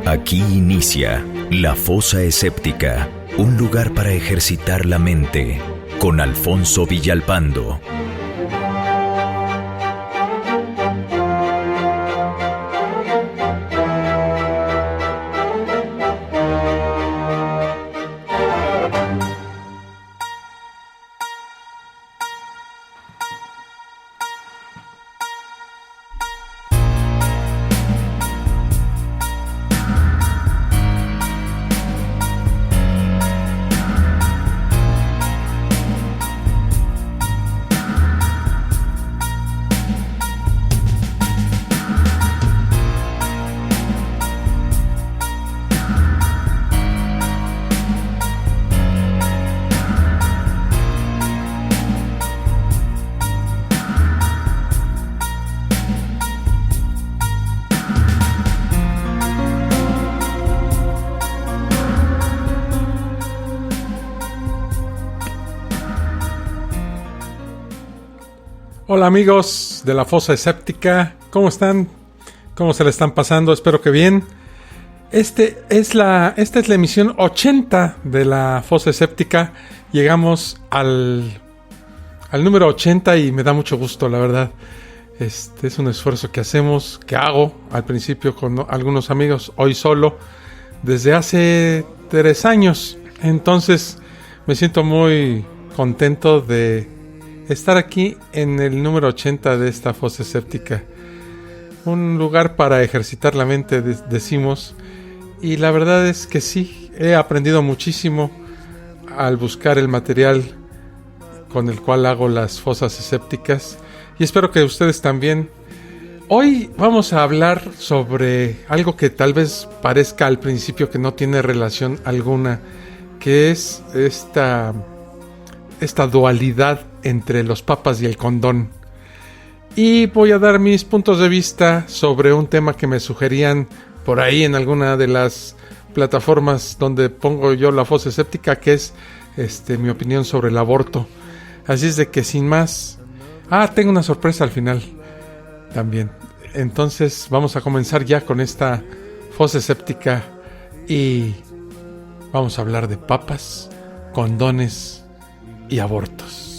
Aquí inicia La Fosa Escéptica, un lugar para ejercitar la mente, con Alfonso Villalpando. Hola amigos de la Fosa Escéptica, ¿cómo están? ¿Cómo se le están pasando? Espero que bien. Esta es la emisión 80 de la Fosa Escéptica. Llegamos al número 80 y me da mucho gusto, la verdad. Este es un esfuerzo que hago al principio con algunos amigos, hoy solo, desde hace 3 años. Entonces me siento muy contento de estar aquí en el número 80 de esta Fosa Escéptica. Un lugar para ejercitar la mente, decimos. Y la verdad es que sí, he aprendido muchísimo al buscar el material con el cual hago las fosas escépticas. Y espero que ustedes también. Hoy vamos a hablar sobre algo que tal vez parezca al principio que no tiene relación alguna, que es esta dualidad entre los papas y el condón. Y voy a dar mis puntos de vista sobre un tema que me sugerían por ahí en alguna de las plataformas donde pongo yo la Fosa Escéptica, que es mi opinión sobre el aborto. Así es de que sin más... tengo una sorpresa al final también. Entonces vamos a comenzar ya con esta Fosa Escéptica y vamos a hablar de papas, condones y abortos.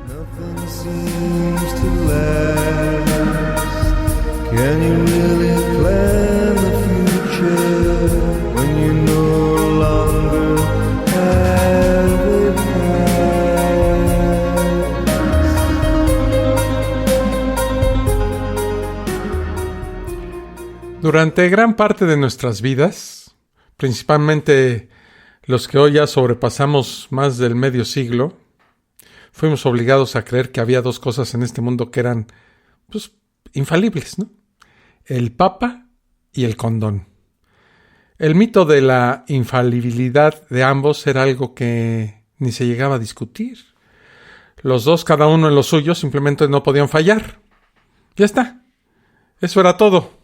Nothing seems to last. Can you really plan the future when you no longer have it past? Durante gran parte de nuestras vidas, principalmente los que hoy ya sobrepasamos más del medio siglo, fuimos obligados a creer que había 2 cosas en este mundo que eran, infalibles, ¿no? El papa y el condón. El mito de la infalibilidad de ambos era algo que ni se llegaba a discutir. Los dos, cada uno en lo suyo, simplemente no podían fallar. Ya está. Eso era todo.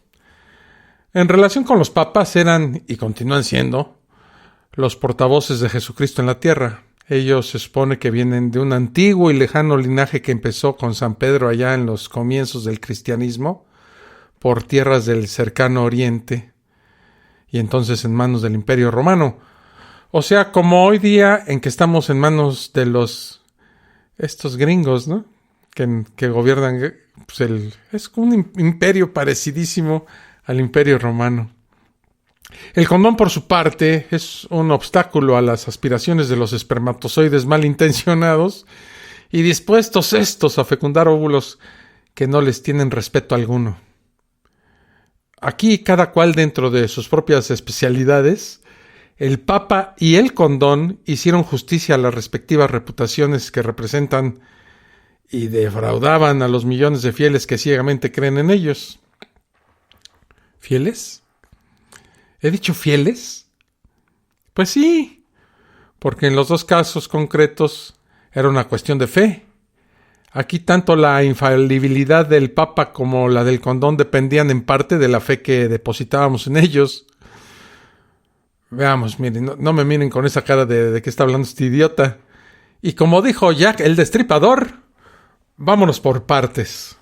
En relación con los papas, eran, y continúan siendo, los portavoces de Jesucristo en la tierra. Ellos se supone que vienen de un antiguo y lejano linaje que empezó con San Pedro allá en los comienzos del cristianismo, por tierras del cercano oriente, y entonces en manos del Imperio Romano. O sea, como hoy día en que estamos en manos de estos gringos, ¿no? Que gobiernan, es un imperio parecidísimo al Imperio Romano. El condón, por su parte, es un obstáculo a las aspiraciones de los espermatozoides malintencionados y dispuestos estos a fecundar óvulos que no les tienen respeto alguno. Aquí, cada cual dentro de sus propias especialidades, el Papa y el condón hicieron justicia a las respectivas reputaciones que representan y defraudaban a los millones de fieles que ciegamente creen en ellos. ¿Fieles? ¿He dicho fieles? Pues sí, porque en los 2 casos concretos era una cuestión de fe. Aquí tanto la infalibilidad del Papa como la del condón dependían en parte de la fe que depositábamos en ellos. Veamos, miren, no me miren con esa cara de que está hablando este idiota. Y como dijo Jack el Destripador, vámonos por partes.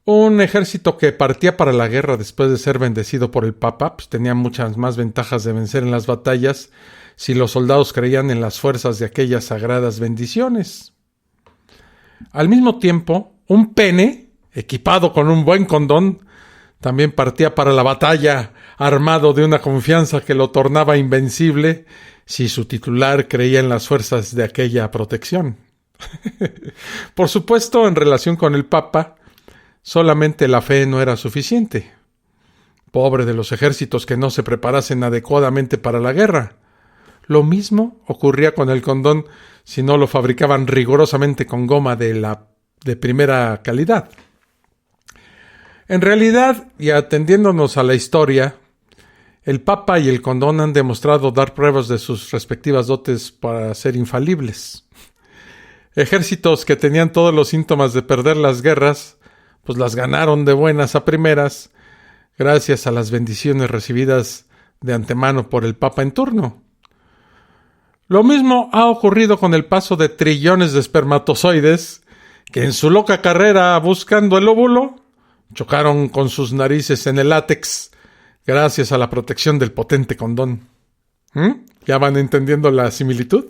Un ejército que partía para la guerra después de ser bendecido por el Papa, pues tenía muchas más ventajas de vencer en las batallas si los soldados creían en las fuerzas de aquellas sagradas bendiciones. Al mismo tiempo, un pene, equipado con un buen condón, también partía para la batalla, armado de una confianza que lo tornaba invencible si su titular creía en las fuerzas de aquella protección. Por supuesto, en relación con el Papa, solamente la fe no era suficiente. Pobre de los ejércitos que no se preparasen adecuadamente para la guerra. Lo mismo ocurría con el condón si no lo fabricaban rigurosamente con goma de primera calidad. En realidad, y atendiéndonos a la historia, el Papa y el condón han demostrado dar pruebas de sus respectivas dotes para ser infalibles. Ejércitos que tenían todos los síntomas de perder las guerras, pues las ganaron de buenas a primeras, gracias a las bendiciones recibidas de antemano por el Papa en turno. Lo mismo ha ocurrido con el paso de trillones de espermatozoides que en su loca carrera buscando el óvulo chocaron con sus narices en el látex gracias a la protección del potente condón. ¿Ya van entendiendo la similitud?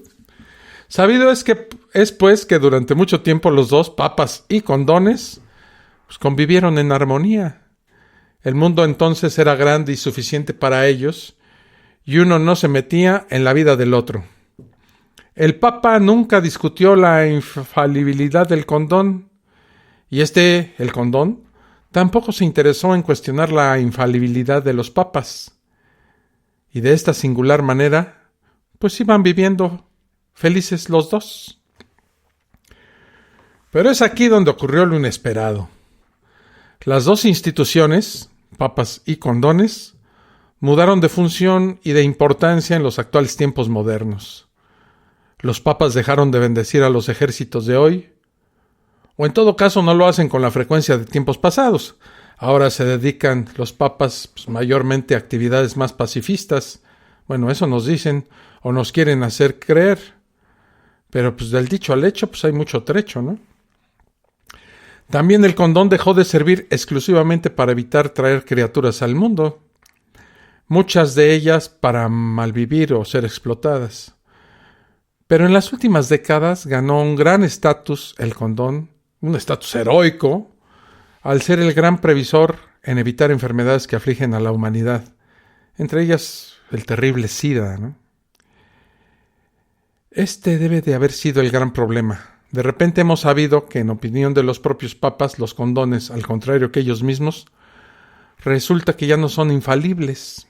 Sabido es pues que durante mucho tiempo los dos, papas y condones, pues convivieron en armonía. El mundo entonces era grande y suficiente para ellos, y uno no se metía en la vida del otro. El Papa nunca discutió la infalibilidad del condón, y el condón, tampoco se interesó en cuestionar la infalibilidad de los papas. Y de esta singular manera, pues iban viviendo felices los dos. Pero es aquí donde ocurrió lo inesperado. Las dos instituciones, papas y condones, mudaron de función y de importancia en los actuales tiempos modernos. Los papas dejaron de bendecir a los ejércitos de hoy, o en todo caso no lo hacen con la frecuencia de tiempos pasados. Ahora se dedican los papas mayormente a actividades más pacifistas. Bueno, eso nos dicen o nos quieren hacer creer. Pero del dicho al hecho hay mucho trecho, ¿no? También el condón dejó de servir exclusivamente para evitar traer criaturas al mundo, muchas de ellas para malvivir o ser explotadas. Pero en las últimas décadas ganó un gran estatus el condón, un estatus heroico, al ser el gran previsor en evitar enfermedades que afligen a la humanidad, entre ellas el terrible SIDA, ¿no? Este debe de haber sido el gran problema. De repente hemos sabido que, en opinión de los propios papas, los condones, al contrario que ellos mismos, resulta que ya no son infalibles.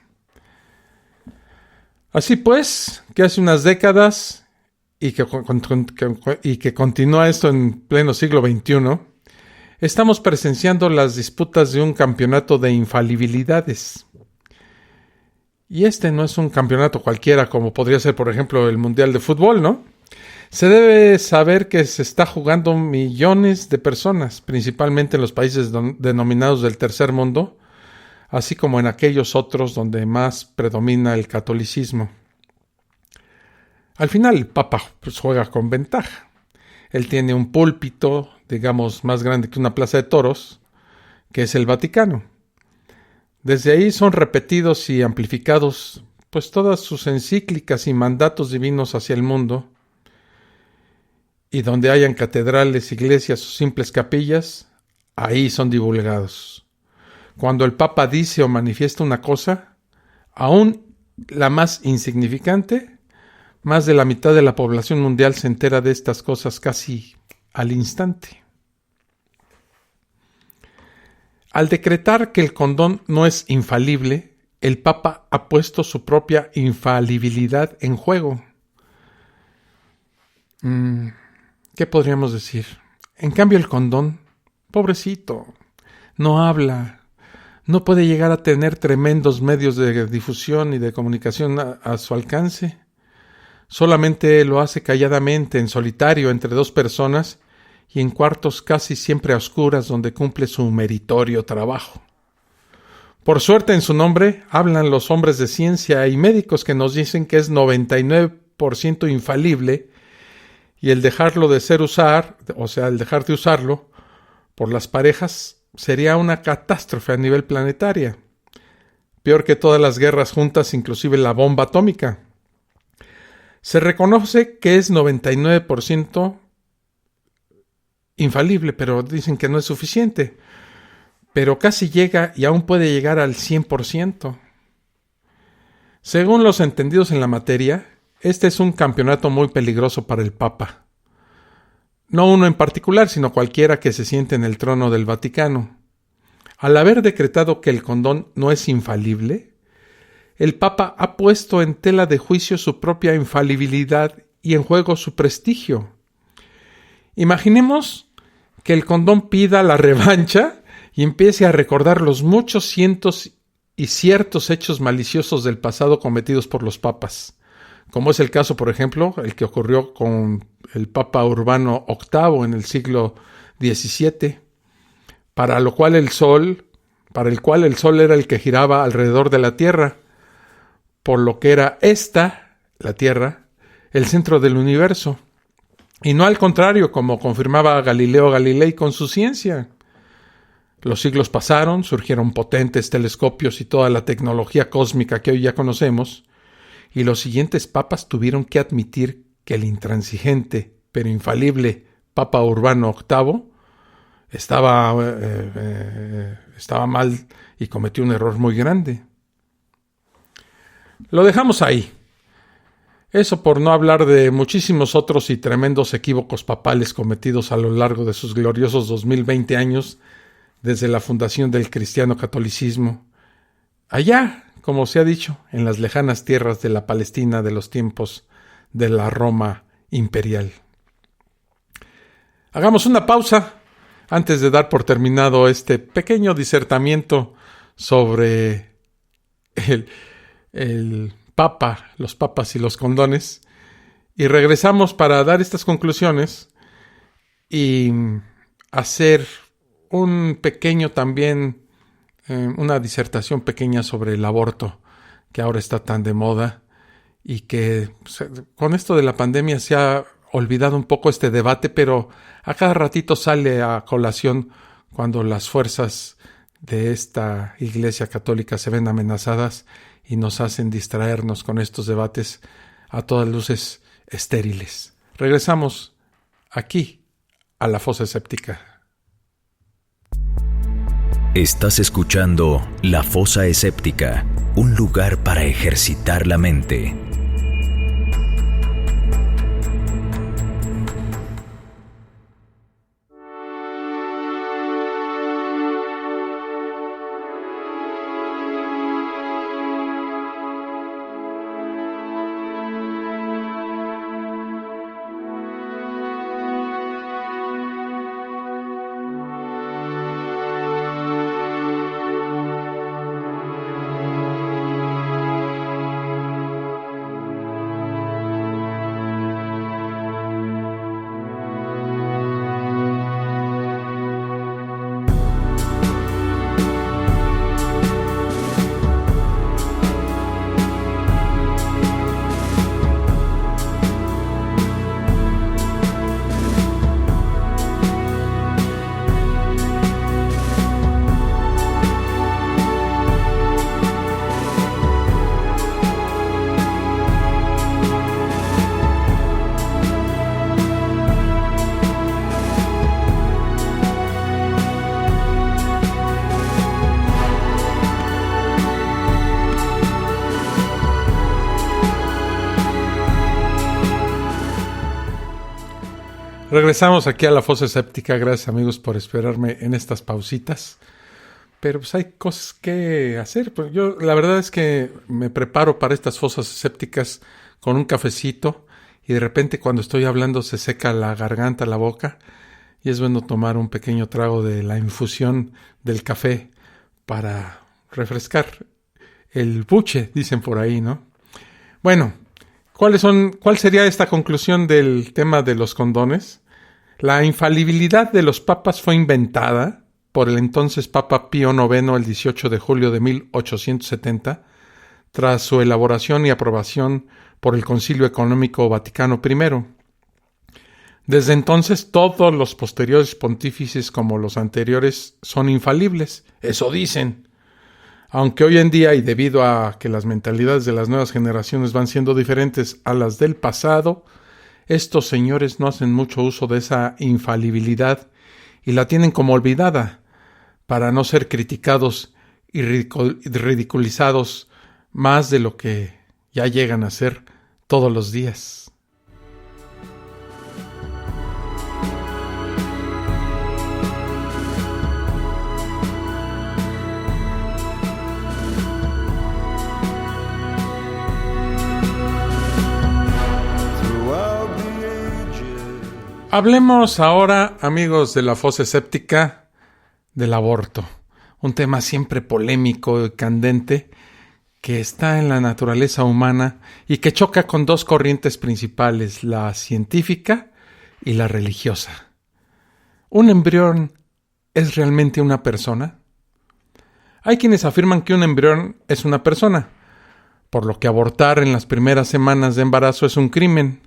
Así pues, que hace unas décadas, y que continúa esto en pleno siglo XXI, estamos presenciando las disputas de un campeonato de infalibilidades. Y este no es un campeonato cualquiera, como podría ser, por ejemplo, el Mundial de Fútbol, ¿no? Se debe saber que se está jugando millones de personas, principalmente en los países denominados del tercer mundo, así como en aquellos otros donde más predomina el catolicismo. Al final el Papa juega con ventaja. Él tiene un púlpito, digamos, más grande que una plaza de toros, que es el Vaticano. Desde ahí son repetidos y amplificados todas sus encíclicas y mandatos divinos hacia el mundo. Y donde hayan catedrales, iglesias o simples capillas, ahí son divulgados. Cuando el Papa dice o manifiesta una cosa, aún la más insignificante, más de la mitad de la población mundial se entera de estas cosas casi al instante. Al decretar que el condón no es infalible, el Papa ha puesto su propia infalibilidad en juego. ¿Qué podríamos decir? En cambio, el condón, pobrecito, no habla, no puede llegar a tener tremendos medios de difusión y de comunicación a su alcance. Solamente lo hace calladamente, en solitario, entre dos personas y en cuartos casi siempre a oscuras donde cumple su meritorio trabajo. Por suerte, en su nombre hablan los hombres de ciencia y médicos que nos dicen que es 99% infalible, y el dejarlo de ser usar, o sea, el dejar de usarlo por las parejas, sería una catástrofe a nivel planetaria. Peor que todas las guerras juntas, inclusive la bomba atómica. Se reconoce que es 99% infalible, pero dicen que no es suficiente. Pero casi llega y aún puede llegar al 100%. Según los entendidos en la materia, este es un campeonato muy peligroso para el Papa. No uno en particular, sino cualquiera que se siente en el trono del Vaticano. Al haber decretado que el condón no es infalible, el Papa ha puesto en tela de juicio su propia infalibilidad y en juego su prestigio. Imaginemos que el condón pida la revancha y empiece a recordar los muchos cientos y ciertos hechos maliciosos del pasado cometidos por los papas, como es el caso, por ejemplo, el que ocurrió con el Papa Urbano VIII en el siglo XVII, para el cual el Sol era el que giraba alrededor de la Tierra, por lo que era la Tierra, el centro del universo, y no al contrario, como confirmaba Galileo Galilei con su ciencia. Los siglos pasaron, surgieron potentes telescopios y toda la tecnología cósmica que hoy ya conocemos, y los siguientes papas tuvieron que admitir que el intransigente, pero infalible Papa Urbano VIII estaba mal y cometió un error muy grande. Lo dejamos ahí. Eso por no hablar de muchísimos otros y tremendos equívocos papales cometidos a lo largo de sus gloriosos 2020 años desde la fundación del cristiano catolicismo. Allá, como se ha dicho, en las lejanas tierras de la Palestina de los tiempos de la Roma imperial. Hagamos una pausa antes de dar por terminado este pequeño disertamiento sobre el Papa, los papas y los condones, y regresamos para dar estas conclusiones y hacer un pequeño también, una disertación pequeña sobre el aborto, que ahora está tan de moda y que con esto de la pandemia se ha olvidado un poco este debate, pero a cada ratito sale a colación cuando las fuerzas de esta Iglesia Católica se ven amenazadas y nos hacen distraernos con estos debates a todas luces estériles. Regresamos aquí a la fosa escéptica. Estás escuchando La Fosa Escéptica, un lugar para ejercitar la mente. Regresamos aquí a la fosa escéptica. Gracias, amigos, por esperarme en estas pausitas. Pero pues hay cosas que hacer. Pues yo la verdad es que me preparo para estas fosas escépticas con un cafecito y de repente cuando estoy hablando se seca la garganta, la boca, y es bueno tomar un pequeño trago de la infusión del café para refrescar el buche, dicen por ahí, ¿no? Bueno, ¿cuál sería esta conclusión del tema de los condones? La infalibilidad de los papas fue inventada por el entonces Papa Pío IX el 18 de julio de 1870, tras su elaboración y aprobación por el Concilio Económico Vaticano I. Desde entonces, todos los posteriores pontífices como los anteriores son infalibles. Eso dicen. Aunque hoy en día, y debido a que las mentalidades de las nuevas generaciones van siendo diferentes a las del pasado, estos señores no hacen mucho uso de esa infalibilidad y la tienen como olvidada para no ser criticados y ridiculizados más de lo que ya llegan a ser todos los días. Hablemos ahora, amigos de la fosa escéptica, del aborto. Un tema siempre polémico y candente que está en la naturaleza humana y que choca con dos corrientes principales, la científica y la religiosa. ¿Un embrión es realmente una persona? Hay quienes afirman que un embrión es una persona, por lo que abortar en las primeras semanas de embarazo es un crimen.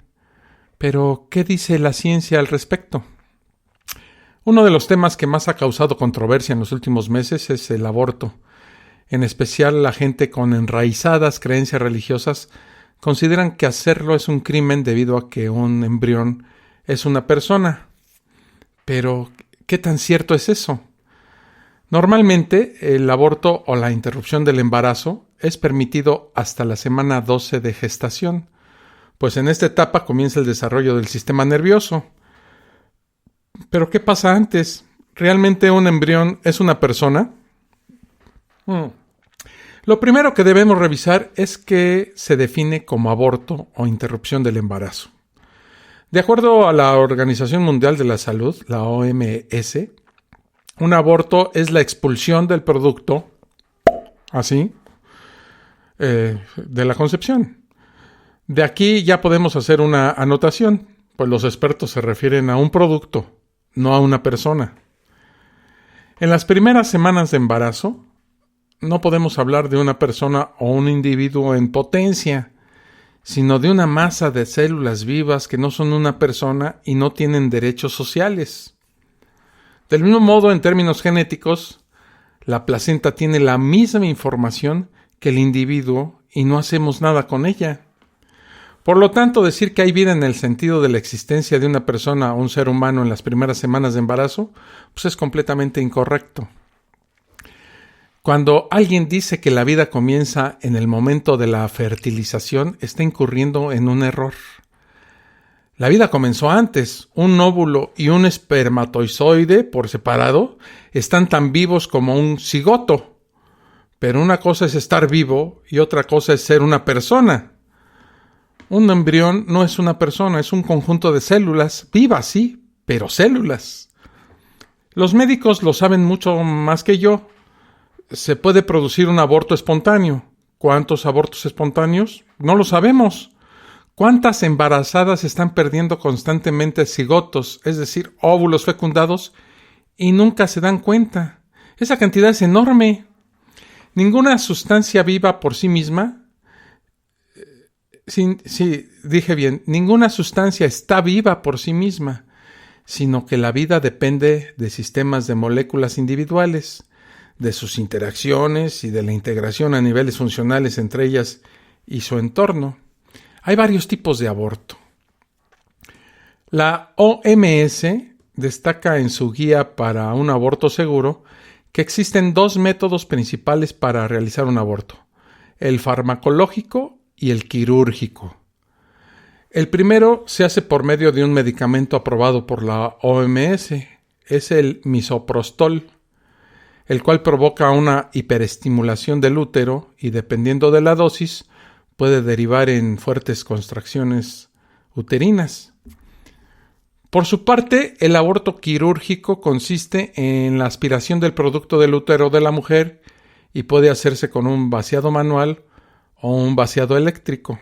Pero, ¿qué dice la ciencia al respecto? Uno de los temas que más ha causado controversia en los últimos meses es el aborto. En especial, la gente con enraizadas creencias religiosas consideran que hacerlo es un crimen debido a que un embrión es una persona. Pero, ¿qué tan cierto es eso? Normalmente, el aborto o la interrupción del embarazo es permitido hasta la semana 12 de gestación, pues en esta etapa comienza el desarrollo del sistema nervioso. ¿Pero qué pasa antes? ¿Realmente un embrión es una persona? Lo primero que debemos revisar es qué se define como aborto o interrupción del embarazo. De acuerdo a la Organización Mundial de la Salud, la OMS, un aborto es la expulsión del producto, de la concepción. De aquí ya podemos hacer una anotación, pues los expertos se refieren a un producto, no a una persona. En las primeras semanas de embarazo, no podemos hablar de una persona o un individuo en potencia, sino de una masa de células vivas que no son una persona y no tienen derechos sociales. Del mismo modo, en términos genéticos, la placenta tiene la misma información que el individuo y no hacemos nada con ella. Por lo tanto, decir que hay vida en el sentido de la existencia de una persona o un ser humano en las primeras semanas de embarazo, pues es completamente incorrecto. Cuando alguien dice que la vida comienza en el momento de la fertilización, está incurriendo en un error. La vida comenzó antes. Un óvulo y un espermatozoide, por separado, están tan vivos como un cigoto. Pero una cosa es estar vivo y otra cosa es ser una persona. Un embrión no es una persona, es un conjunto de células, vivas sí, pero células. Los médicos lo saben mucho más que yo. Se puede producir un aborto espontáneo. ¿Cuántos abortos espontáneos? No lo sabemos. ¿Cuántas embarazadas están perdiendo constantemente cigotos, es decir, óvulos fecundados, y nunca se dan cuenta? Esa cantidad es enorme. Ninguna sustancia viva por sí misma, ninguna sustancia está viva por sí misma, sino que la vida depende de sistemas de moléculas individuales, de sus interacciones y de la integración a niveles funcionales entre ellas y su entorno. Hay varios tipos de aborto. La OMS destaca en su guía para un aborto seguro que existen dos métodos principales para realizar un aborto: el farmacológico y el quirúrgico. El primero se hace por medio de un medicamento aprobado por la OMS, es el misoprostol, el cual provoca una hiperestimulación del útero y, dependiendo de la dosis, puede derivar en fuertes contracciones uterinas. Por su parte, el aborto quirúrgico consiste en la aspiración del producto del útero de la mujer y puede hacerse con un vaciado manual o un vaciado eléctrico.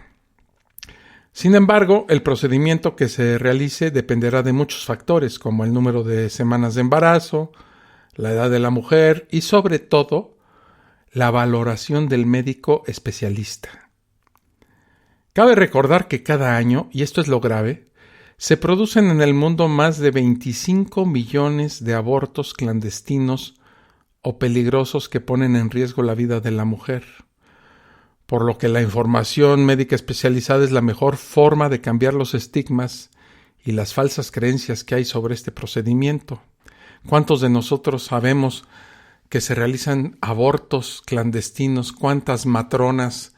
Sin embargo, el procedimiento que se realice dependerá de muchos factores, como el número de semanas de embarazo, la edad de la mujer y, sobre todo, la valoración del médico especialista. Cabe recordar que cada año, y esto es lo grave, Se producen en el mundo más de 25 millones de abortos clandestinos o peligrosos que ponen en riesgo la vida de la mujer, por lo que la información médica especializada es la mejor forma de cambiar los estigmas y las falsas creencias que hay sobre este procedimiento. ¿Cuántos de nosotros sabemos que se realizan abortos clandestinos? ¿Cuántas matronas,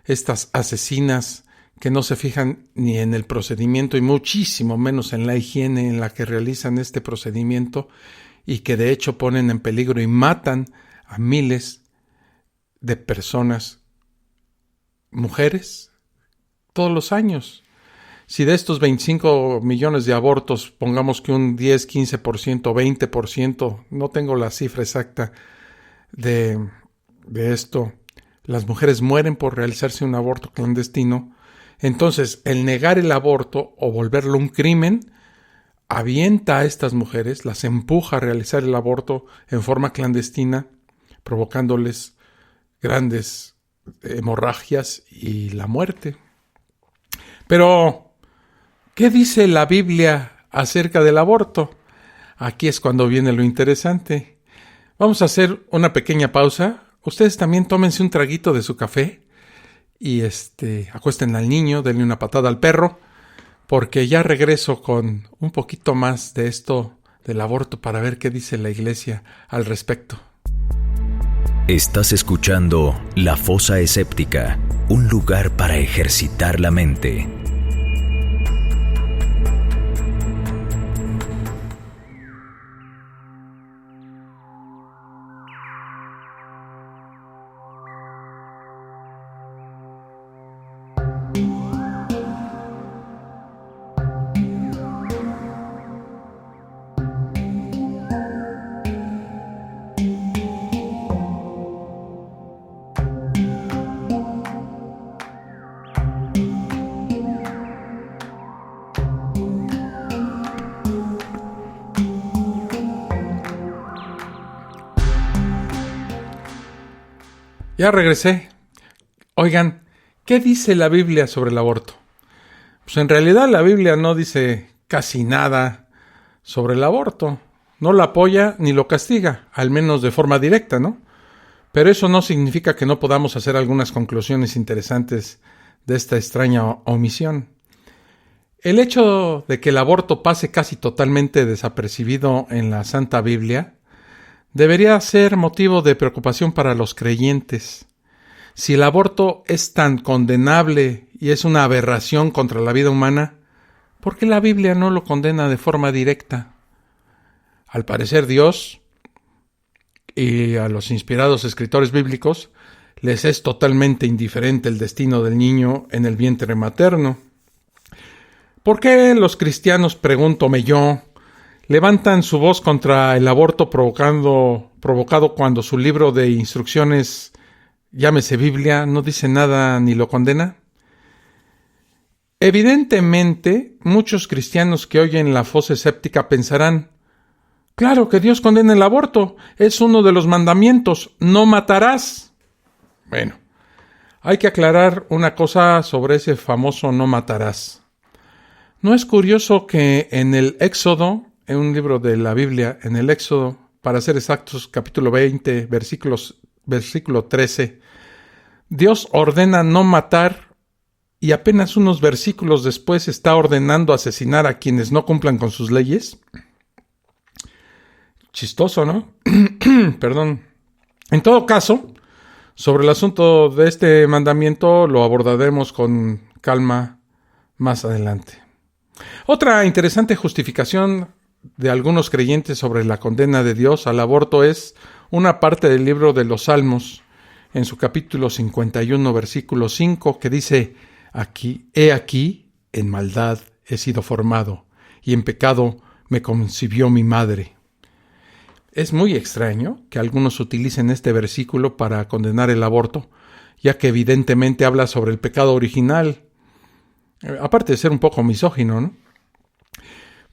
estas asesinas que no se fijan ni en el procedimiento y muchísimo menos en la higiene en la que realizan este procedimiento y que de hecho ponen en peligro y matan a miles de personas, mujeres, todos los años? Si de estos 25 millones de abortos, pongamos que un 10, 15%, 20%, no tengo la cifra exacta de esto, las mujeres mueren por realizarse un aborto clandestino, entonces el negar el aborto o volverlo un crimen avienta a estas mujeres, las empuja a realizar el aborto en forma clandestina, provocándoles grandes hemorragias y la muerte. Pero ¿qué dice la Biblia acerca del aborto? Aquí es cuando viene lo interesante. Vamos a hacer una pequeña pausa. Ustedes también tómense un traguito de su café y acuesten al niño, denle una patada al perro, porque ya regreso con un poquito más de esto del aborto para ver qué dice la Iglesia al respecto. Estás escuchando La Fosa Escéptica, un lugar para ejercitar la mente. Ya regresé. Oigan, ¿qué dice la Biblia sobre el aborto? Pues en realidad la Biblia no dice casi nada sobre el aborto. No lo apoya ni lo castiga, al menos de forma directa, ¿no? Pero eso no significa que no podamos hacer algunas conclusiones interesantes de esta extraña omisión. El hecho de que el aborto pase casi totalmente desapercibido en la Santa Biblia debería ser motivo de preocupación para los creyentes. Si el aborto es tan condenable y es una aberración contra la vida humana, ¿por qué la Biblia no lo condena de forma directa? Al parecer Dios y a los inspirados escritores bíblicos les es totalmente indiferente el destino del niño en el vientre materno. ¿Por qué los cristianos, pregúntome yo, levantan su voz contra el aborto provocado cuando su libro de instrucciones, llámese Biblia, no dice nada ni lo condena? Evidentemente, muchos cristianos que oyen la Fosa Escéptica pensarán: claro que Dios condena el aborto, es uno de los mandamientos, no matarás. Bueno, hay que aclarar una cosa sobre ese famoso no matarás. ¿No es curioso que en el Éxodo, en un libro de la Biblia, en el Éxodo, para ser exactos, capítulo 20, versículo 13, Dios ordena no matar y apenas unos versículos después está ordenando asesinar a quienes no cumplan con sus leyes? Chistoso, ¿no? Perdón. En todo caso, sobre el asunto de este mandamiento lo abordaremos con calma más adelante. Otra interesante justificación de algunos creyentes sobre la condena de Dios al aborto es una parte del libro de los Salmos, en su capítulo 51, versículo 5, que dice: He aquí, en maldad he sido formado, y en pecado me concibió mi madre. Es muy extraño que algunos utilicen este versículo para condenar el aborto, ya que evidentemente habla sobre el pecado original, aparte de ser un poco misógino, ¿no?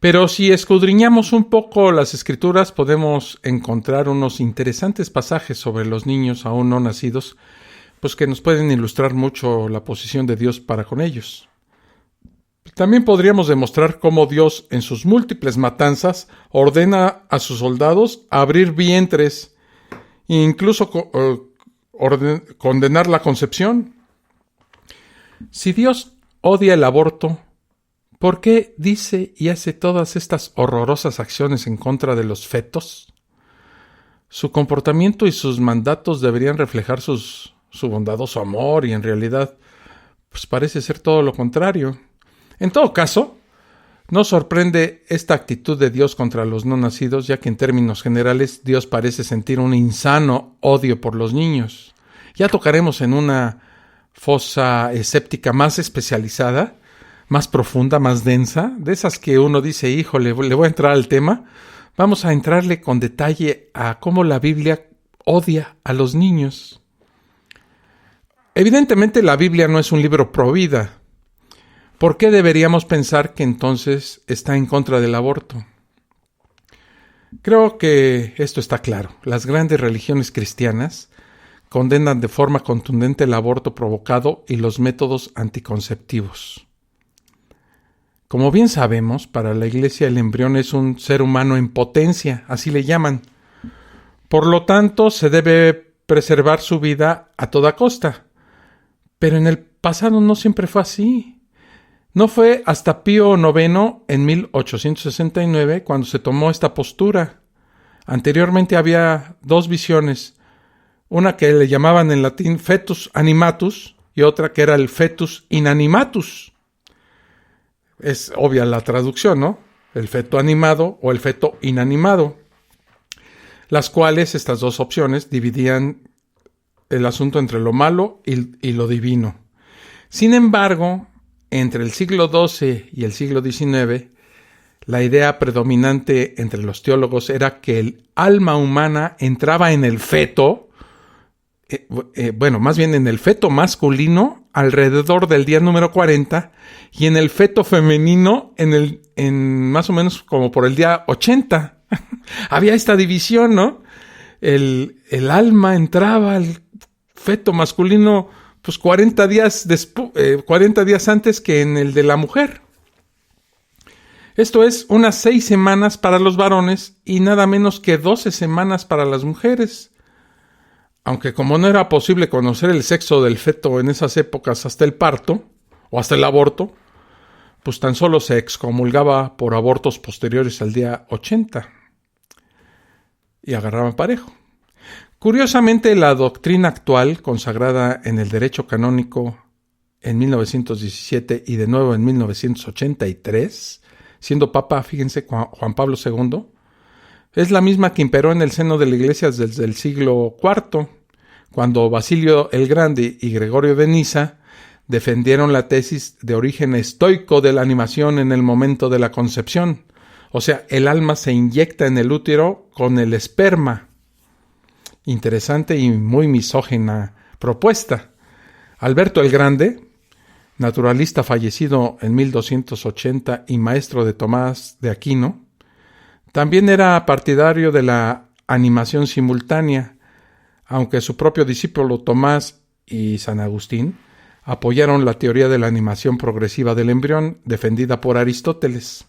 Pero si escudriñamos un poco las Escrituras, podemos encontrar unos interesantes pasajes sobre los niños aún no nacidos, pues que nos pueden ilustrar mucho la posición de Dios para con ellos. También podríamos demostrar cómo Dios, en sus múltiples matanzas, ordena a sus soldados abrir vientres e incluso condenar la concepción. Si Dios odia el aborto, ¿por qué dice y hace todas estas horrorosas acciones en contra de los fetos? Su comportamiento y sus mandatos deberían reflejar su bondadoso amor, y en realidad pues parece ser todo lo contrario. En todo caso, no sorprende esta actitud de Dios contra los no nacidos, ya que en términos generales Dios parece sentir un insano odio por los niños. Ya tocaremos en una fosa escéptica más especializada, más profunda, más densa, de esas que uno dice, híjole, le voy a entrar al tema. Vamos a entrarle con detalle a cómo la Biblia odia a los niños. Evidentemente la Biblia no es un libro pro vida. ¿Por qué deberíamos pensar que entonces está en contra del aborto? Creo que esto está claro. Las grandes religiones cristianas condenan de forma contundente el aborto provocado y los métodos anticonceptivos. Como bien sabemos, para la Iglesia el embrión es un ser humano en potencia, así le llaman. Por lo tanto, se debe preservar su vida a toda costa. Pero en el pasado no siempre fue así. No fue hasta Pío IX en 1869 cuando se tomó esta postura. Anteriormente había dos visiones, una que le llamaban en latín fetus animatus y otra que era el fetus inanimatus. Es obvia la traducción, ¿no? El feto animado o el feto inanimado, las cuales estas dos opciones dividían el asunto entre lo malo y lo divino. Sin embargo, entre el siglo XII y el siglo XIX, la idea predominante entre los teólogos era que el alma humana entraba en el feto, más bien en el feto masculino alrededor del día número 40 y en el feto femenino en más o menos como por el día 80. Había esta división, ¿no? El alma entraba al feto masculino pues 40 días antes que en el de la mujer. Esto es unas 6 semanas para los varones y nada menos que 12 semanas para las mujeres. Aunque como no era posible conocer el sexo del feto en esas épocas hasta el parto o hasta el aborto, pues tan solo se excomulgaba por abortos posteriores al día 80 y agarraban parejo. Curiosamente, la doctrina actual, consagrada en el derecho canónico en 1917 y de nuevo en 1983, siendo Papa, fíjense, Juan Pablo II, es la misma que imperó en el seno de la Iglesia desde el siglo IV, cuando Basilio el Grande y Gregorio de Niza defendieron la tesis de origen estoico de la animación en el momento de la concepción. O sea, el alma se inyecta en el útero con el esperma. Interesante y muy misógina propuesta. Alberto el Grande, naturalista fallecido en 1280 y maestro de Tomás de Aquino, también era partidario de la animación simultánea, aunque su propio discípulo Tomás y San Agustín apoyaron la teoría de la animación progresiva del embrión defendida por Aristóteles.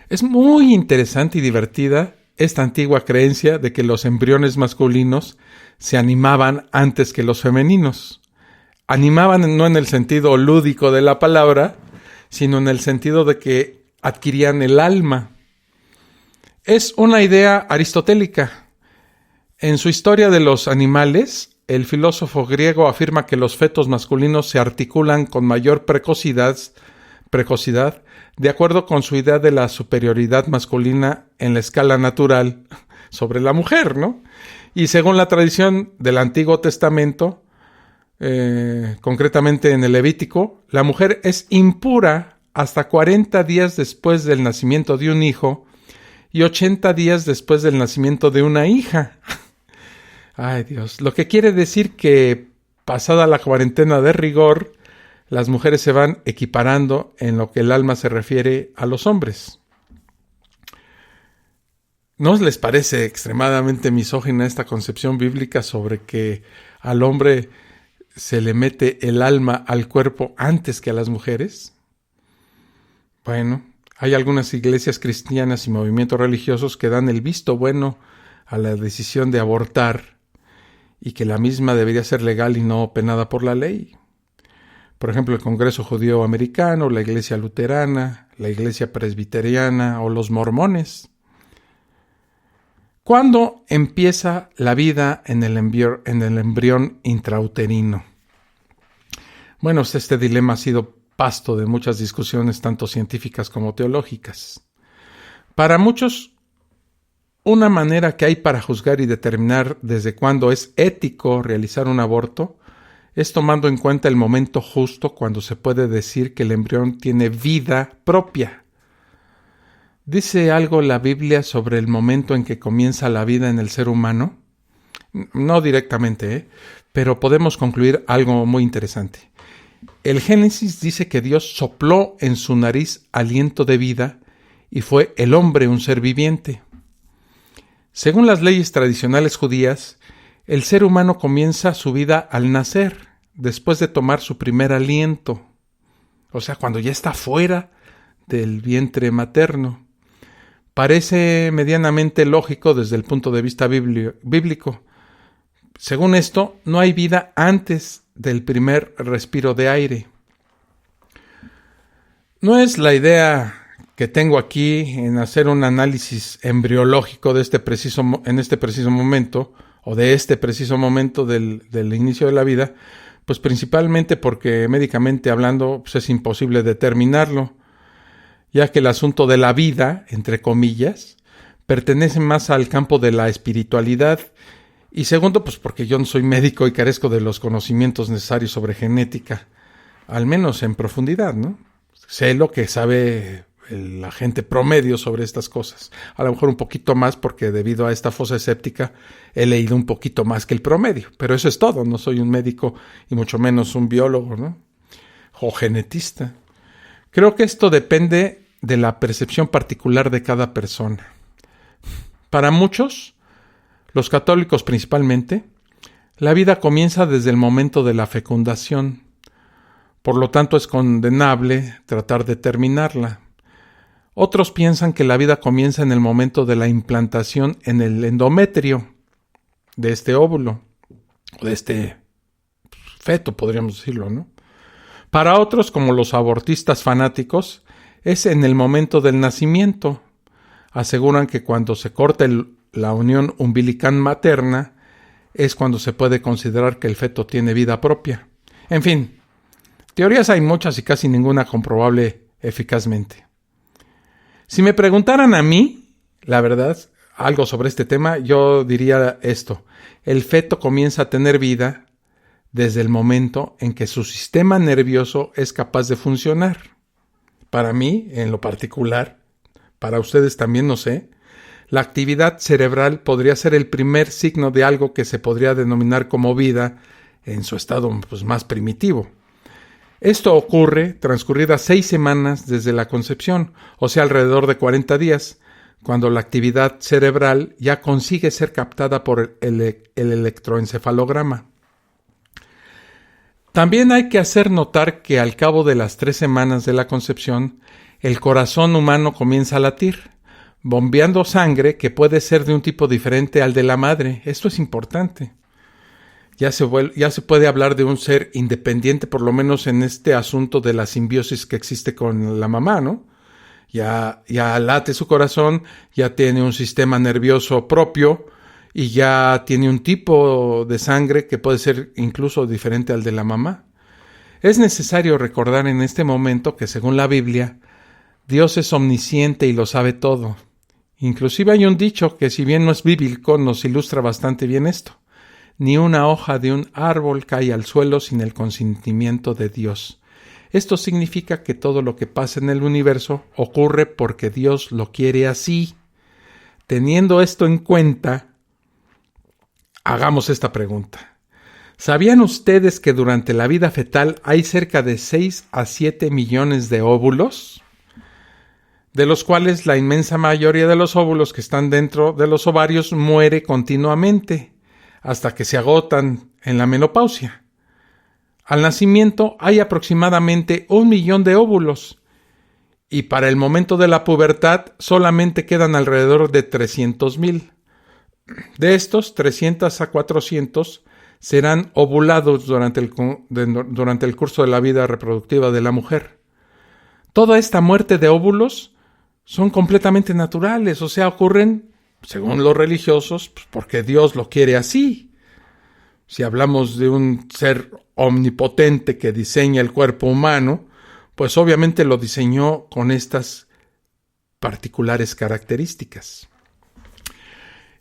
Es muy interesante y divertida esta antigua creencia de que los embriones masculinos se animaban antes que los femeninos. Animaban no en el sentido lúdico de la palabra, sino en el sentido de que adquirían el alma. Es una idea aristotélica. En su Historia de los Animales, el filósofo griego afirma que los fetos masculinos se articulan con mayor precocidad de acuerdo con su idea de la superioridad masculina en la escala natural sobre la mujer, ¿no? Y según la tradición del Antiguo Testamento, concretamente en el Levítico, la mujer es impura hasta 40 días después del nacimiento de un hijo y 80 días después del nacimiento de una hija. Ay, Dios. Lo que quiere decir que, pasada la cuarentena de rigor, las mujeres se van equiparando en lo que el alma se refiere a los hombres. ¿No les parece extremadamente misógina esta concepción bíblica sobre que al hombre se le mete el alma al cuerpo antes que a las mujeres? Bueno, hay algunas iglesias cristianas y movimientos religiosos que dan el visto bueno a la decisión de abortar y que la misma debería ser legal y no penada por la ley. Por ejemplo, el Congreso Judío Americano, la Iglesia Luterana, la Iglesia Presbiteriana o los mormones. ¿Cuándo empieza la vida en el embrión intrauterino? Bueno, este dilema ha sido pasto de muchas discusiones, tanto científicas como teológicas. Para muchos, una manera que hay para juzgar y determinar desde cuándo es ético realizar un aborto es tomando en cuenta el momento justo cuando se puede decir que el embrión tiene vida propia. ¿Dice algo la Biblia sobre el momento en que comienza la vida en el ser humano? No directamente, pero podemos concluir algo muy interesante. El Génesis dice que Dios sopló en su nariz aliento de vida y fue el hombre un ser viviente. Según las leyes tradicionales judías, el ser humano comienza su vida al nacer, después de tomar su primer aliento, o sea, cuando ya está fuera del vientre materno. Parece medianamente lógico desde el punto de vista bíblico. Según esto, no hay vida antes del primer respiro de aire. No es la idea que tengo aquí en hacer un análisis embriológico en este preciso momento, o de este preciso momento del inicio de la vida, pues principalmente porque médicamente hablando pues es imposible determinarlo, ya que el asunto de la vida, entre comillas, pertenece más al campo de la espiritualidad, y segundo, pues porque yo no soy médico y carezco de los conocimientos necesarios sobre genética, al menos en profundidad, ¿no? Sé lo que sabe la gente promedio sobre estas cosas, a lo mejor un poquito más porque debido a esta fosa escéptica he leído un poquito más que el promedio, pero eso es todo, no soy un médico y mucho menos un biólogo, ¿no? O genetista. Creo que esto depende de la percepción particular de cada persona. Para muchos, los católicos principalmente, la vida comienza desde el momento de la fecundación. Por lo tanto, es condenable tratar de terminarla. Otros piensan que la vida comienza en el momento de la implantación en el endometrio de este óvulo, o de este feto, podríamos decirlo, ¿no? Para otros, como los abortistas fanáticos, es en el momento del nacimiento. Aseguran que cuando se corta la unión umbilical materna es cuando se puede considerar que el feto tiene vida propia. En fin, teorías hay muchas y casi ninguna comprobable eficazmente. Si me preguntaran a mí, la verdad, algo sobre este tema, yo diría esto: el feto comienza a tener vida desde el momento en que su sistema nervioso es capaz de funcionar. Para mí, en lo particular, para ustedes también, no sé, la actividad cerebral podría ser el primer signo de algo que se podría denominar como vida en su estado más primitivo. Esto ocurre transcurridas 6 semanas desde la concepción, o sea, alrededor de 40 días, cuando la actividad cerebral ya consigue ser captada por el electroencefalograma. También hay que hacer notar que al cabo de las 3 semanas de la concepción, el corazón humano comienza a latir, bombeando sangre que puede ser de un tipo diferente al de la madre. Esto es importante. Ya se puede hablar de un ser independiente, por lo menos en este asunto de la simbiosis que existe con la mamá, ¿no? Ya late su corazón, ya tiene un sistema nervioso propio y ya tiene un tipo de sangre que puede ser incluso diferente al de la mamá. Es necesario recordar en este momento que, según la Biblia, Dios es omnisciente y lo sabe todo. Inclusive hay un dicho que, si bien no es bíblico, nos ilustra bastante bien esto: ni una hoja de un árbol cae al suelo sin el consentimiento de Dios. Esto significa que todo lo que pasa en el universo ocurre porque Dios lo quiere así. Teniendo esto en cuenta, hagamos esta pregunta. ¿Sabían ustedes que durante la vida fetal hay cerca de 6 a 7 millones de óvulos? De los cuales la inmensa mayoría de los óvulos que están dentro de los ovarios muere continuamente, hasta que se agotan en la menopausia. Al nacimiento hay aproximadamente 1 millón de óvulos, y para el momento de la pubertad solamente quedan alrededor de 300,000. De estos, 300 a 400 serán ovulados durante el curso de la vida reproductiva de la mujer. Toda esta muerte de óvulos son completamente naturales, o sea, ocurren, según los religiosos, pues porque Dios lo quiere así. Si hablamos de un ser omnipotente que diseña el cuerpo humano, pues obviamente lo diseñó con estas particulares características.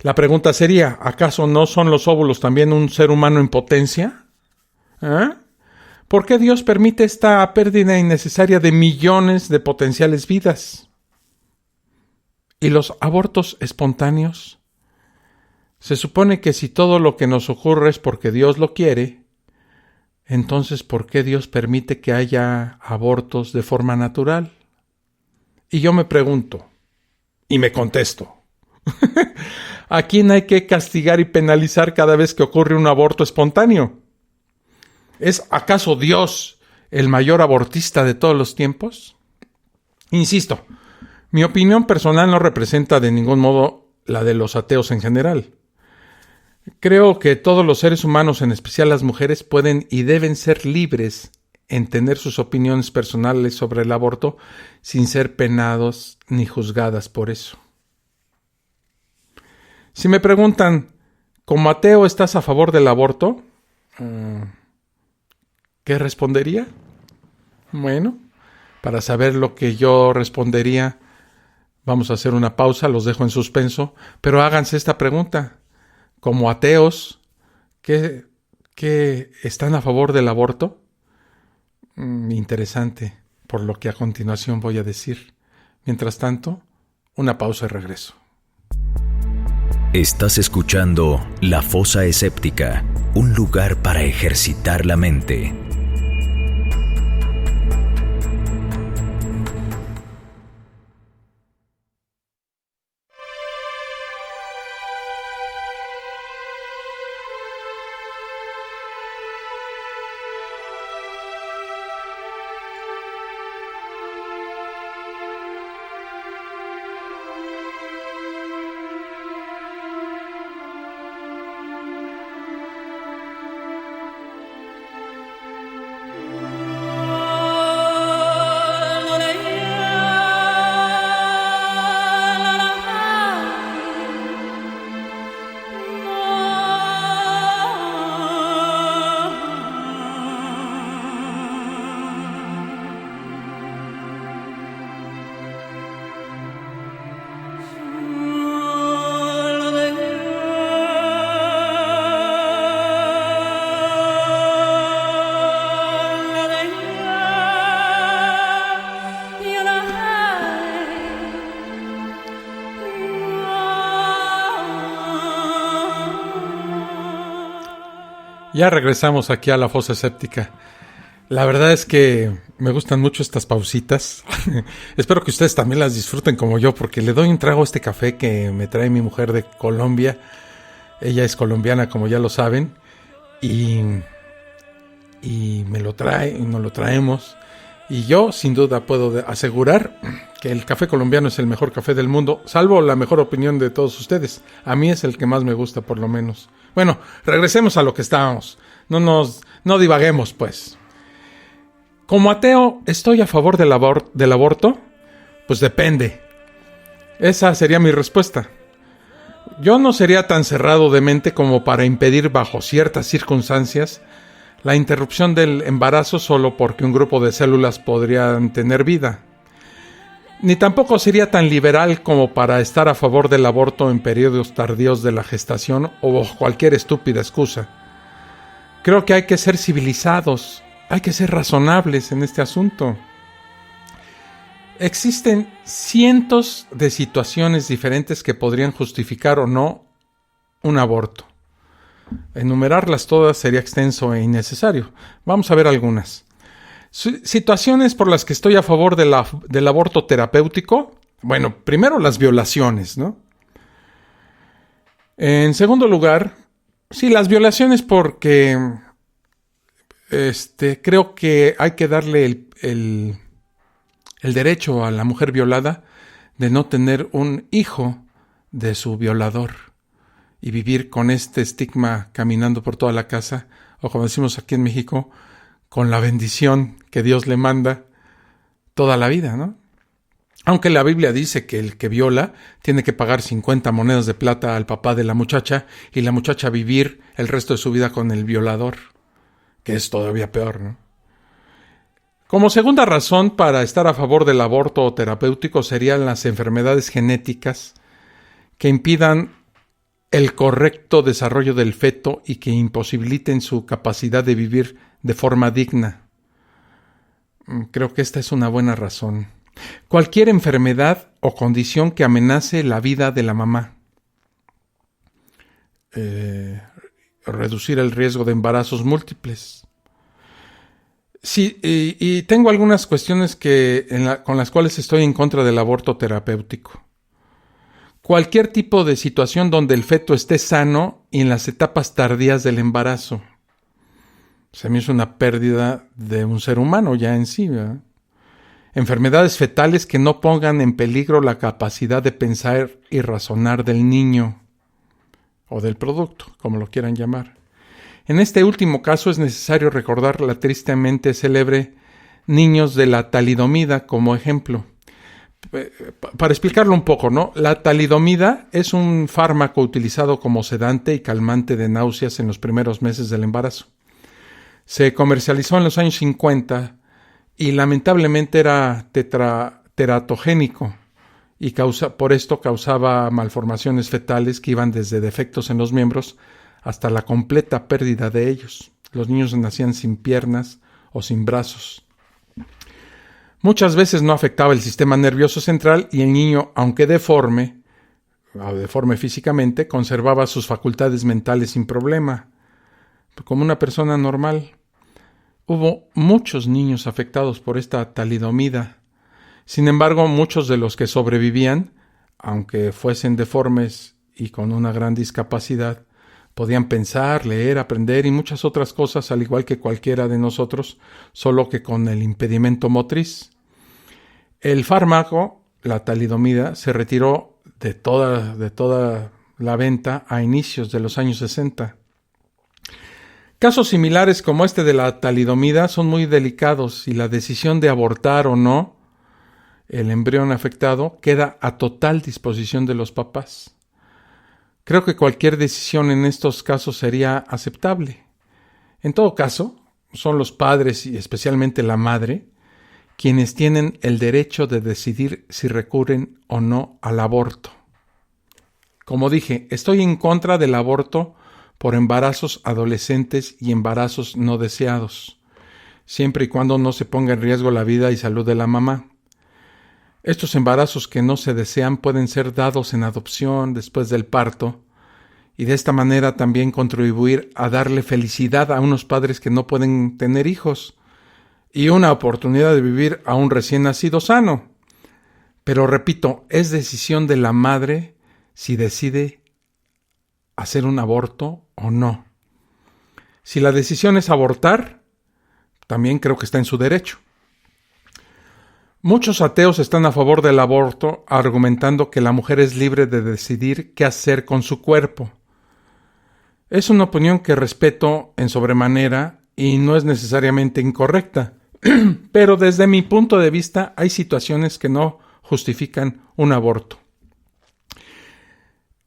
La pregunta sería, ¿acaso no son los óvulos también un ser humano en potencia? ¿Por qué Dios permite esta pérdida innecesaria de millones de potenciales vidas? ¿Y los abortos espontáneos? Se supone que si todo lo que nos ocurre es porque Dios lo quiere, entonces ¿por qué Dios permite que haya abortos de forma natural? Y yo me pregunto, y me contesto, ¿a quién hay que castigar y penalizar cada vez que ocurre un aborto espontáneo? ¿Es acaso Dios el mayor abortista de todos los tiempos? Insisto, mi opinión personal no representa de ningún modo la de los ateos en general. Creo que todos los seres humanos, en especial las mujeres, pueden y deben ser libres en tener sus opiniones personales sobre el aborto sin ser penados ni juzgadas por eso. Si me preguntan, ¿como ateo estás a favor del aborto? ¿Qué respondería? Bueno, para saber lo que yo respondería, vamos a hacer una pausa, los dejo en suspenso, pero háganse esta pregunta. Como ateos, ¿qué están a favor del aborto? Interesante, por lo que a continuación voy a decir. Mientras tanto, una pausa y regreso. Estás escuchando La Fosa Escéptica, un lugar para ejercitar la mente. Ya regresamos aquí a la fosa escéptica. La verdad es que me gustan mucho estas pausitas. Espero que ustedes también las disfruten como yo, porque le doy un trago a este café que me trae mi mujer de Colombia. Ella es colombiana, como ya lo saben, y me lo trae, y nos lo traemos. Y yo, sin duda, puedo asegurar que el café colombiano es el mejor café del mundo, salvo la mejor opinión de todos ustedes. A mí es el que más me gusta, por lo menos. Bueno, regresemos a lo que estábamos. No divaguemos, pues. ¿Como ateo estoy a favor del aborto? Pues depende. Esa sería mi respuesta. Yo no sería tan cerrado de mente como para impedir bajo ciertas circunstancias la interrupción del embarazo solo porque un grupo de células podrían tener vida. Ni tampoco sería tan liberal como para estar a favor del aborto en periodos tardíos de la gestación o cualquier estúpida excusa. Creo que hay que ser civilizados, hay que ser razonables en este asunto. Existen cientos de situaciones diferentes que podrían justificar o no un aborto. Enumerarlas todas sería extenso e innecesario. Vamos a ver algunas. Situaciones por las que estoy a favor del aborto terapéutico. Bueno, primero las violaciones, ¿no? En segundo lugar, sí, las violaciones porque creo que hay que darle el el derecho a la mujer violada de no tener un hijo de su violador y vivir con este estigma caminando por toda la casa, o como decimos aquí en México, con la bendición que Dios le manda toda la vida, ¿no? Aunque la Biblia dice que el que viola tiene que pagar 50 monedas de plata al papá de la muchacha y la muchacha vivir el resto de su vida con el violador, que es todavía peor, ¿no? Como segunda razón para estar a favor del aborto terapéutico serían las enfermedades genéticas que impidan el correcto desarrollo del feto y que imposibiliten su capacidad de vivir de forma digna. Creo que esta es una buena razón. Cualquier enfermedad o condición que amenace la vida de la mamá. Reducir el riesgo de embarazos múltiples. Sí, y tengo algunas cuestiones con las cuales estoy en contra del aborto terapéutico. Cualquier tipo de situación donde el feto esté sano y en las etapas tardías del embarazo. Se me hizo una pérdida de un ser humano ya en sí, ¿verdad? Enfermedades fetales que no pongan en peligro la capacidad de pensar y razonar del niño o del producto, como lo quieran llamar. En este último caso es necesario recordar la tristemente célebre Niños de la talidomida como ejemplo. Para explicarlo un poco, ¿no? La talidomida es un fármaco utilizado como sedante y calmante de náuseas en los primeros meses del embarazo. Se comercializó en los años 50 y lamentablemente era teratogénico y por esto causaba malformaciones fetales que iban desde defectos en los miembros hasta la completa pérdida de ellos. Los niños nacían sin piernas o sin brazos. Muchas veces no afectaba el sistema nervioso central y el niño, aunque deforme físicamente, conservaba sus facultades mentales sin problema, como una persona normal. Hubo muchos niños afectados por esta talidomida. Sin embargo, muchos de los que sobrevivían, aunque fuesen deformes y con una gran discapacidad, podían pensar, leer, aprender y muchas otras cosas al igual que cualquiera de nosotros, solo que con el impedimento motriz. El fármaco, la talidomida, se retiró de toda la venta a inicios de los años 60. Casos similares como este de la talidomida son muy delicados y la decisión de abortar o no el embrión afectado queda a total disposición de los papás. Creo que cualquier decisión en estos casos sería aceptable. En todo caso, son los padres y especialmente la madre quienes tienen el derecho de decidir si recurren o no al aborto. Como dije, estoy en contra del aborto por embarazos adolescentes y embarazos no deseados, siempre y cuando no se ponga en riesgo la vida y salud de la mamá. Estos embarazos que no se desean pueden ser dados en adopción después del parto y de esta manera también contribuir a darle felicidad a unos padres que no pueden tener hijos y una oportunidad de vivir a un recién nacido sano. Pero repito, es decisión de la madre si decide hacer un aborto o no. Si la decisión es abortar, también creo que está en su derecho. Muchos ateos están a favor del aborto, argumentando que la mujer es libre de decidir qué hacer con su cuerpo. Es una opinión que respeto en sobremanera y no es necesariamente incorrecta, pero desde mi punto de vista hay situaciones que no justifican un aborto.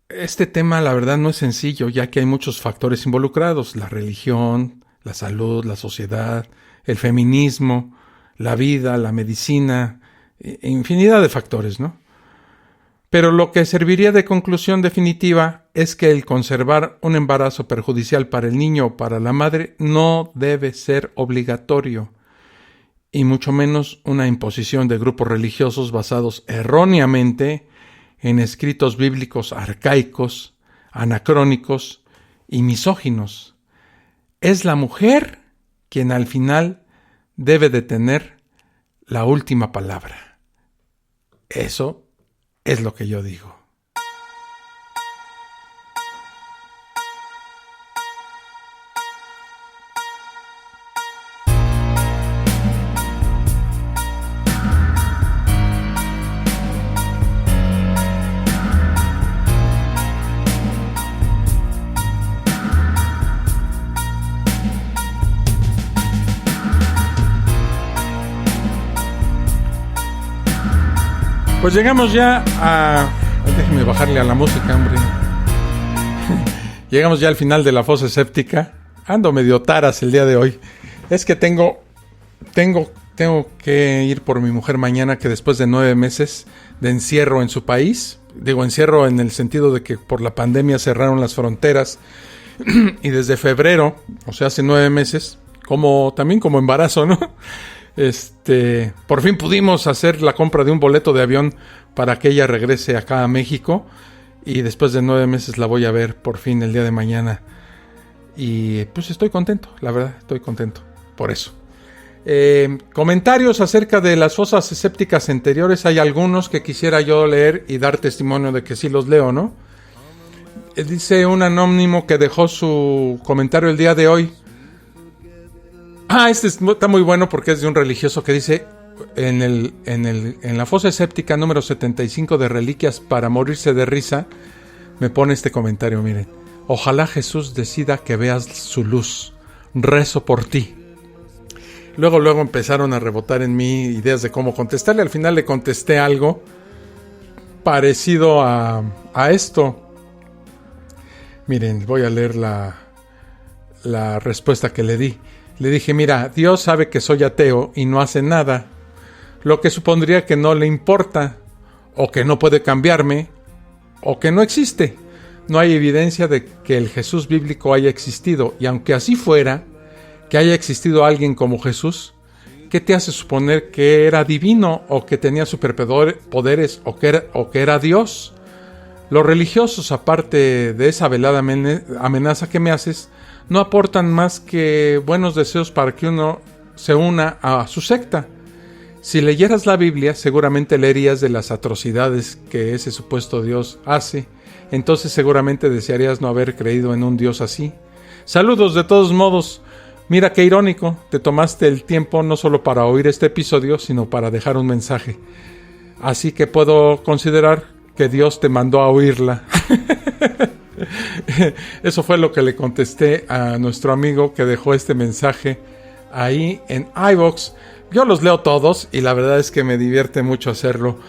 Este tema, la verdad, no es sencillo, ya que hay muchos factores involucrados: la religión, la salud, la sociedad, el feminismo, la vida, la medicina, infinidad de factores, ¿no? Pero lo que serviría de conclusión definitiva es que el conservar un embarazo perjudicial para el niño o para la madre no debe ser obligatorio, y mucho menos una imposición de grupos religiosos basados erróneamente en escritos bíblicos arcaicos, anacrónicos y misóginos. Es la mujer quien al final debe de tener la última palabra. Eso es lo que yo digo. Pues llegamos ya a... Déjenme bajarle a la música, hombre. Llegamos ya al final de la fosa séptica. Ando medio taras el día de hoy. Es que tengo que ir por mi mujer mañana, que después de 9 meses de encierro en su país, digo encierro en el sentido de que por la pandemia cerraron las fronteras, y desde febrero, o sea, hace 9 meses, también como embarazo, ¿no? Por fin pudimos hacer la compra de un boleto de avión para que ella regrese acá a México, y después de 9 meses la voy a ver por fin el día de mañana. Y pues estoy contento, la verdad, estoy contento por eso. Comentarios acerca de las fosas sépticas anteriores. Hay algunos que quisiera yo leer y dar testimonio de que sí los leo, ¿no? Dice un anónimo que dejó su comentario el día de hoy. Este está muy bueno porque es de un religioso que dice: en la fosa séptica número 75 de Reliquias para morirse de risa, me pone este comentario, miren: ojalá Jesús decida que veas su luz, rezo por ti. Luego empezaron a rebotar en mí ideas de cómo contestarle. Al final le contesté algo parecido a esto. Miren, voy a leer la respuesta que le di. Le dije: mira, Dios sabe que soy ateo y no hace nada, lo que supondría que no le importa, o que no puede cambiarme, o que no existe. No hay evidencia de que el Jesús bíblico haya existido, y aunque así fuera, que haya existido alguien como Jesús, ¿qué te hace suponer que era divino, o que tenía superpoderes, o que era Dios? Los religiosos, aparte de esa velada amenaza que me haces, no aportan más que buenos deseos para que uno se una a su secta. Si leyeras la Biblia, seguramente leerías de las atrocidades que ese supuesto Dios hace. Entonces seguramente desearías no haber creído en un Dios así. Saludos de todos modos. Mira qué irónico, te tomaste el tiempo no solo para oír este episodio, sino para dejar un mensaje. Así que puedo considerar que Dios te mandó a oírla. Eso fue lo que le contesté a nuestro amigo que dejó este mensaje ahí en iVoox. Yo los leo todos y la verdad es que me divierte mucho hacerlo.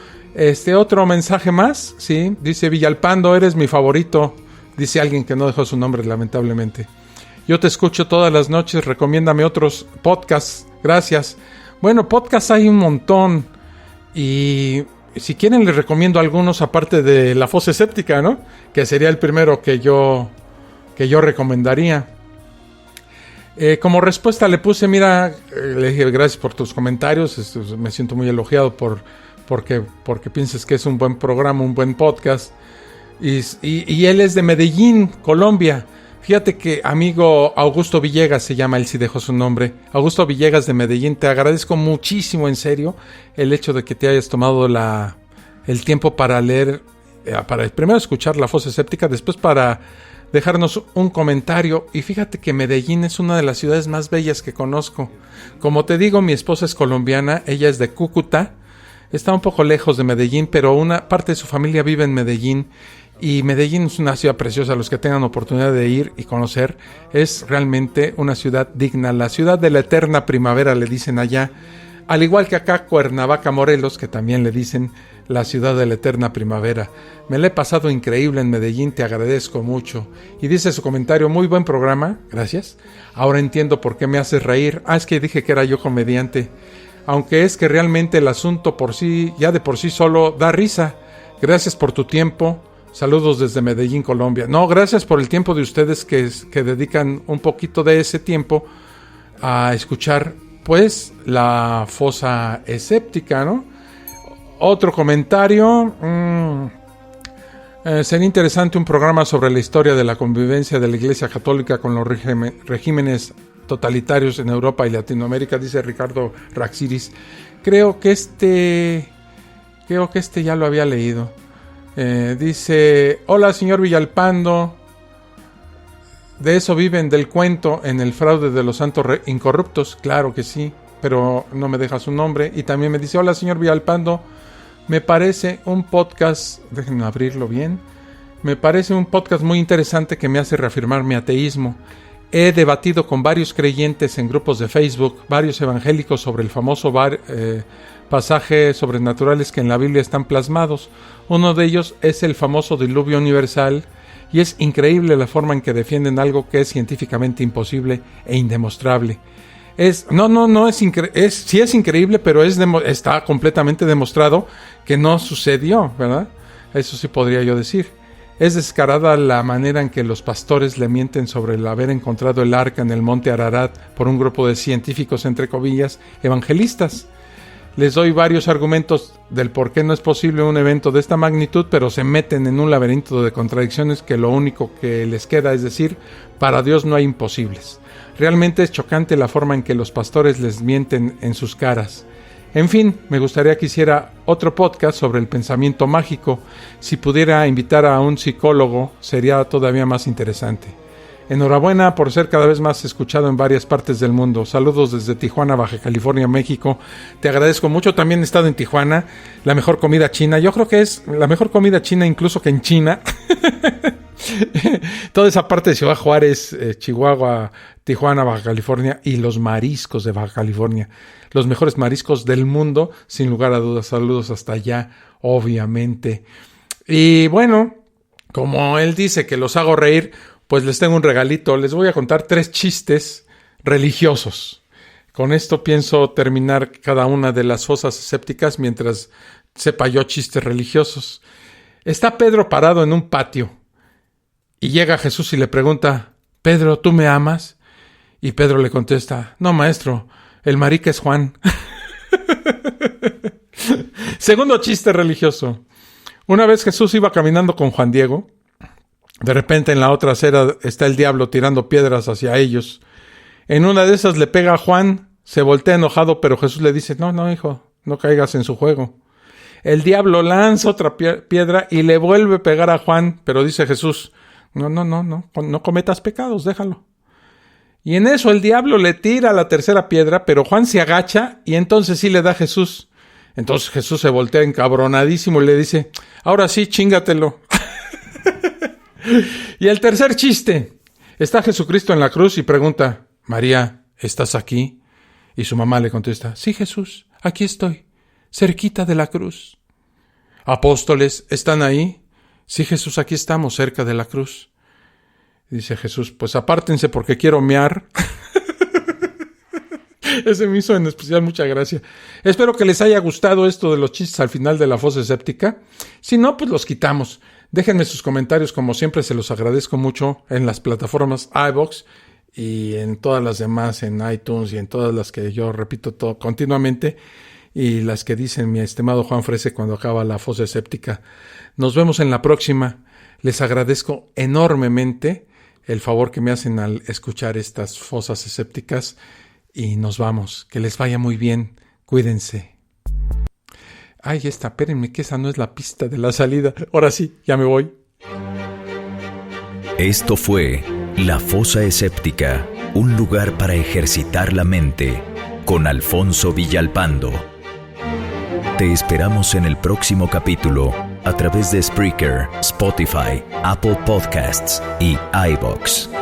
Otro mensaje más, sí, dice: Villalpando, eres mi favorito. Dice alguien que no dejó su nombre, lamentablemente. Yo te escucho todas las noches, recomiéndame otros podcasts, gracias. Bueno, podcasts hay un montón, y si quieren les recomiendo algunos aparte de La Fosa Séptica, ¿no? Que sería el primero que yo recomendaría. Como respuesta le puse: mira, le dije gracias por tus comentarios, me siento muy elogiado porque piensas que es un buen programa, un buen podcast. Y él es de Medellín, Colombia. Fíjate que amigo Augusto Villegas se llama, él sí dejó su nombre. Augusto Villegas de Medellín, te agradezco muchísimo, en serio, el hecho de que te hayas tomado el tiempo para leer, para primero escuchar La Fosa Séptica, después para dejarnos un comentario. Y fíjate que Medellín es una de las ciudades más bellas que conozco. Como te digo, mi esposa es colombiana, ella es de Cúcuta, está un poco lejos de Medellín, pero una parte de su familia vive en Medellín. Y Medellín es una ciudad preciosa, los que tengan oportunidad de ir y conocer, es realmente una ciudad digna, la ciudad de la eterna primavera le dicen allá, al igual que acá Cuernavaca, Morelos, que también le dicen la ciudad de la eterna primavera. Me la he pasado increíble en Medellín, te agradezco mucho. Y dice su comentario: muy buen programa, gracias. Ahora entiendo por qué me haces reír. Es que dije que era yo comediante, aunque es que realmente el asunto ya de por sí solo da risa. Gracias por tu tiempo. Saludos desde Medellín, Colombia. No, gracias por el tiempo de ustedes que dedican un poquito de ese tiempo a escuchar, pues, La Fosa Séptica, ¿no? Otro comentario. Sería interesante un programa sobre la historia de la convivencia de la Iglesia Católica con los regímenes totalitarios en Europa y Latinoamérica, dice Ricardo Raxiris. Creo que este ya lo había leído. Dice: hola señor Villalpando, de eso viven, del cuento en el fraude de los santos incorruptos. Claro que sí, pero no me deja su nombre. Y también me dice: hola señor Villalpando, me parece un podcast, déjenme abrirlo bien, me parece un podcast muy interesante que me hace reafirmar mi ateísmo. He debatido con varios creyentes en grupos de Facebook, varios evangélicos, sobre el famoso pasaje sobrenaturales que en la Biblia están plasmados. Uno de ellos es el famoso diluvio universal, y es increíble la forma en que defienden algo que es científicamente imposible e indemostrable. Sí es increíble, pero está completamente demostrado que no sucedió, ¿verdad? Eso sí podría yo decir. Es descarada la manera en que los pastores le mienten sobre el haber encontrado el arca en el monte Ararat por un grupo de científicos, entre comillas, evangelistas. Les doy varios argumentos del por qué no es posible un evento de esta magnitud, pero se meten en un laberinto de contradicciones que lo único que les queda es decir, para Dios no hay imposibles. Realmente es chocante la forma en que los pastores les mienten en sus caras. En fin, me gustaría que hiciera otro podcast sobre el pensamiento mágico. Si pudiera invitar a un psicólogo, sería todavía más interesante. Enhorabuena por ser cada vez más escuchado en varias partes del mundo. Saludos desde Tijuana, Baja California, México. Te agradezco mucho. También he estado en Tijuana. La mejor comida china. Yo creo que es la mejor comida china incluso que en China. Toda esa parte de Ciudad Juárez, Chihuahua, Tijuana, Baja California, y los mariscos de Baja California. Los mejores mariscos del mundo, sin lugar a dudas. Saludos hasta allá, obviamente. Y bueno, como él dice que los hago reír, pues les tengo un regalito. Les voy a contar 3 chistes religiosos. Con esto pienso terminar cada una de las fosas escépticas mientras sepa yo chistes religiosos. Está Pedro parado en un patio y llega Jesús y le pregunta: Pedro, ¿tú me amas? Y Pedro le contesta: no, maestro, el marica es Juan. Segundo chiste religioso. Una vez Jesús iba caminando con Juan Diego. De repente en la otra acera está el diablo tirando piedras hacia ellos. En una de esas le pega a Juan, se voltea enojado, pero Jesús le dice: no, hijo, no caigas en su juego. El diablo lanza otra piedra y le vuelve a pegar a Juan, pero dice Jesús: no cometas pecados, déjalo. Y en eso el diablo le tira la tercera piedra, pero Juan se agacha y entonces sí le da a Jesús. Entonces Jesús se voltea encabronadísimo y le dice: ahora sí, chingatelo. Y el tercer chiste. Está Jesucristo en la cruz y pregunta: María, ¿estás aquí? Y su mamá le contesta: sí, Jesús, aquí estoy, cerquita de la cruz. Apóstoles, ¿están ahí? Sí, Jesús, aquí estamos, cerca de la cruz. Dice Jesús: pues apártense porque quiero mear. Ese me hizo en especial mucha gracia. Espero que les haya gustado esto de los chistes al final de la fosa escéptica. Si no, pues los quitamos. Déjenme sus comentarios, como siempre se los agradezco mucho, en las plataformas iVoox y en todas las demás, en iTunes y en todas las que yo repito todo continuamente, y las que dicen mi estimado Juan Frese cuando acaba la fosa escéptica. Nos vemos en la próxima. Les agradezco enormemente el favor que me hacen al escuchar estas fosas escépticas, y nos vamos. Que les vaya muy bien. Cuídense. Ay, espérenme, que esa no es la pista de la salida. Ahora sí, ya me voy. Esto fue La Fosa Escéptica, un lugar para ejercitar la mente, con Alfonso Villalpando. Te esperamos en el próximo capítulo a través de Spreaker, Spotify, Apple Podcasts y iVoox.